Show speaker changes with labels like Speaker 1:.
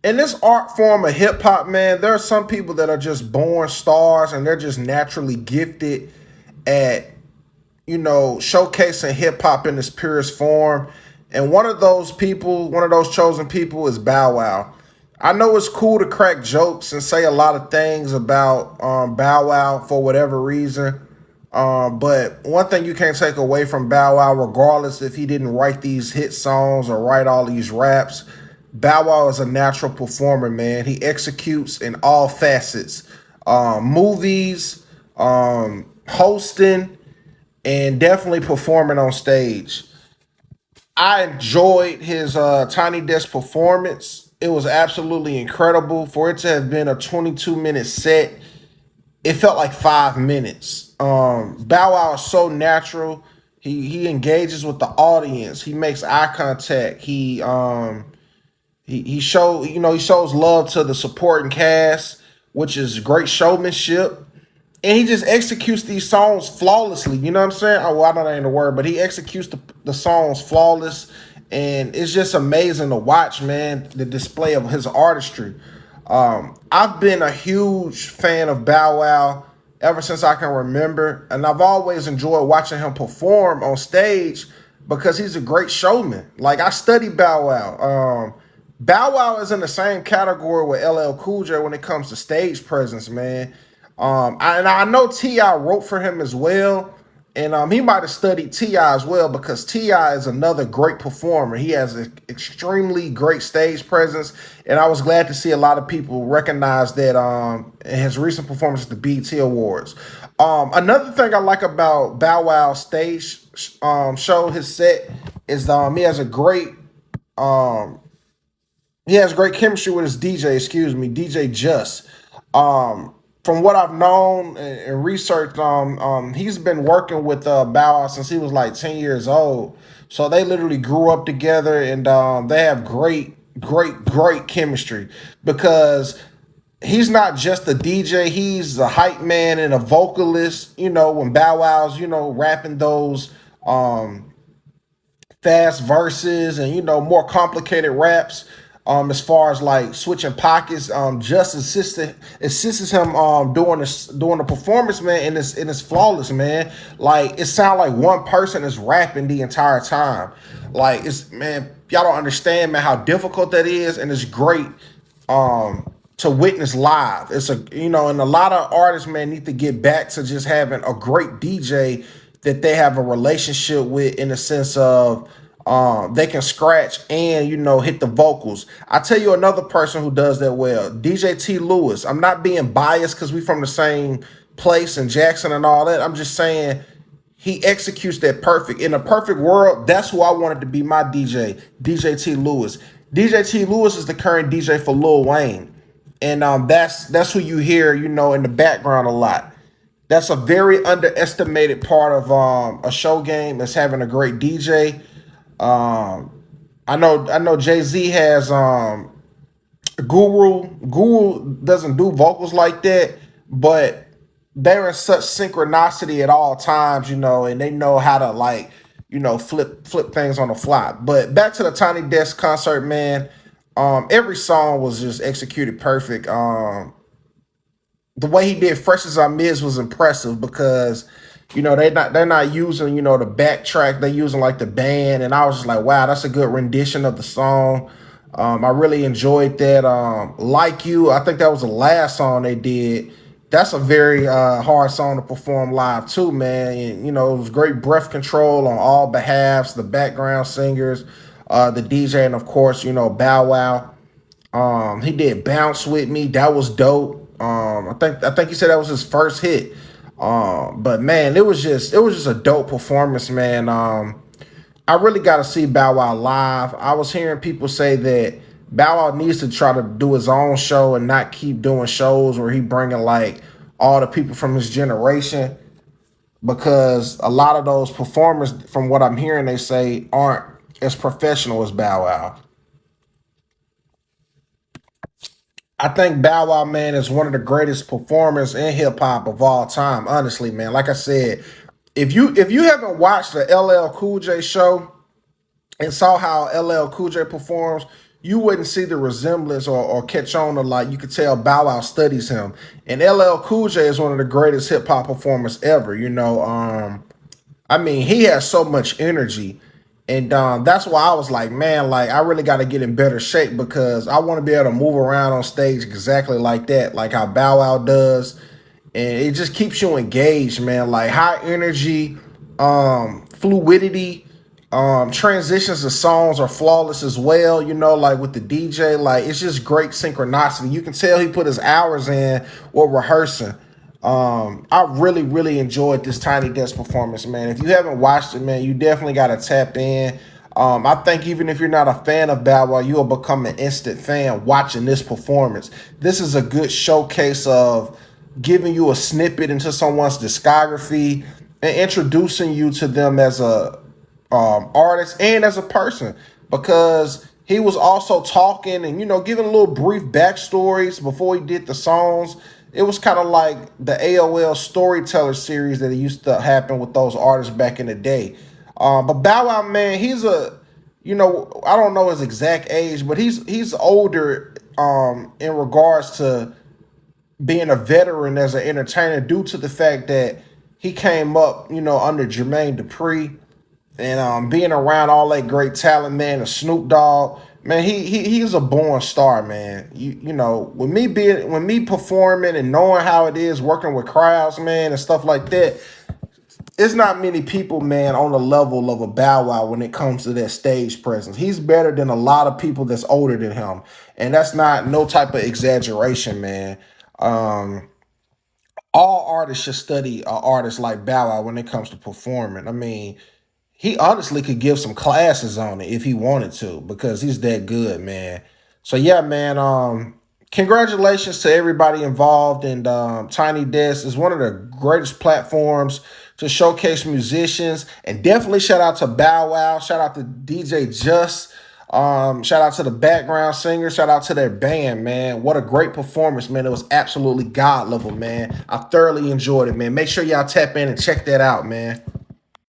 Speaker 1: in this art form of hip hop, man, there are some people that are just born stars and they're just naturally gifted at, showcasing hip hop in its purest form. And one of those people, one of those chosen people is Bow Wow. I know it's cool to crack jokes and say a lot of things about Bow Wow for whatever reason. But one thing you can't take away from Bow Wow, regardless if he didn't write these hit songs or write all these raps, Bow Wow is a natural performer, man. He executes in all facets, movies, hosting, and definitely performing on stage. I enjoyed his Tiny Desk performance. It was absolutely incredible. For it to have been a 22-minute set, it felt like 5 minutes. Bow Wow is so natural. He engages with the audience. He makes eye contact. He shows love to the supporting cast, which is great showmanship. And he just executes these songs flawlessly. You know what I'm saying? Oh, well, I know that ain't a word, but he executes the songs flawless. And it's just amazing to watch, man, the display of his artistry. I've been a huge fan of Bow Wow ever since I can remember. And I've always enjoyed watching him perform on stage because he's a great showman. Like, I study Bow Wow. Bow Wow is in the same category with LL Cool J when it comes to stage presence, man. I know T.I. wrote for him as well, and he might have studied T.I. as well because T.I. is another great performer. He has an extremely great stage presence, and I was glad to see a lot of people recognize that in his recent performance at the BET Awards. Another thing I like about Bow Wow's stage show, his set, is um, he has great chemistry with his DJ Jus. From what I've known and researched, he's been working with Bow Wow since he was like 10 years old. So they literally grew up together, and they have great chemistry because he's not just a DJ, he's a hype man and a vocalist. When Bow Wow's, rapping those fast verses and more complicated raps, as far as like switching pockets, just assists him doing the performance, man, and it's flawless, man. Like, it sounds like one person is rapping the entire time. Like, it's, man, y'all don't understand, man, how difficult that is, and it's great to witness live. It's and a lot of artists, man, need to get back to just having a great DJ that they have a relationship with, in the sense of they can scratch and hit the vocals. I tell you another person who does that well, DJ T Lewis. I'm not being biased because we from the same place in Jackson and all that. I'm just saying he executes that perfect. In a perfect world, that's who I wanted to be my DJ, DJ T Lewis. DJ T Lewis is the current DJ for Lil Wayne. And that's who you hear, in the background a lot. That's a very underestimated part of a show game, is having a great DJ. I know Jay-Z has Guru. Guru doesn't do vocals like that, but they're in such synchronicity at all times, and they know how to, like, flip things on the fly. But back to the Tiny Desk concert, man. Every song was just executed perfect. The way he did Fresh as I Miss was impressive because they're not using the backtrack. They're using like the band, and I was just like, wow, that's a good rendition of the song. I really enjoyed that. Like You, I think that was the last song they did. That's a very hard song to perform live too, man. And it was great breath control on all behalves, the background singers, the DJ, and of course Bow Wow. He did Bounce With Me. That was dope. I think he said that was his first hit. But man, it was just a dope performance, man. I really got to see Bow Wow live. I was hearing people say that Bow Wow needs to try to do his own show and not keep doing shows where he bringing like all the people from his generation, because a lot of those performers, from what I'm hearing, they say aren't as professional as Bow Wow. I think Bow Wow, man, is one of the greatest performers in hip hop of all time. Honestly, man. Like I said, if you haven't watched the LL Cool J show and saw how LL Cool J performs, you wouldn't see the resemblance or catch on to, like, you could tell Bow Wow studies him. And LL Cool J is one of the greatest hip hop performers ever. I mean, he has so much energy. And that's why I was like, man, like I really got to get in better shape because I want to be able to move around on stage exactly like that, like how Bow Wow does. And it just keeps you engaged, man. Like high energy, fluidity, transitions of songs are flawless as well. Like with the DJ, like it's just great synchronicity. You can tell he put his hours in or rehearsing. I really, really enjoyed this Tiny Desk performance, man. If you haven't watched it, man, you definitely got to tap in. I think even if you're not a fan of Bow Wow, you'll become an instant fan watching this performance. This is a good showcase of giving you a snippet into someone's discography and introducing you to them as a artist and as a person, because he was also talking and giving little brief backstories before he did the songs. It was kind of like the AOL storyteller series that it used to happen with those artists back in the day. But Bow Wow, man, I don't know his exact age, but he's older in regards to being a veteran as an entertainer due to the fact that he came up, under Jermaine Dupri and being around all that great talent, man, and Snoop Dogg, man, he's a born star, man. When me performing and knowing how it is working with crowds, man, and stuff like that, it's not many people, man, on the level of a Bow Wow when it comes to that stage presence. He's better than a lot of people that's older than him, and that's not no type of exaggeration, man. Um, all artists should study an artist like Bow Wow when it comes to performing. I mean, he honestly could give some classes on it if he wanted to because he's that good, man. So yeah, man. Congratulations to everybody involved. And Tiny Desk is one of the greatest platforms to showcase musicians. And definitely shout out to Bow Wow. Shout out to DJ Jus. Shout out to the background singer. Shout out to their band, man. What a great performance, man. It was absolutely God level, man. I thoroughly enjoyed it, man. Make sure y'all tap in and check that out, man.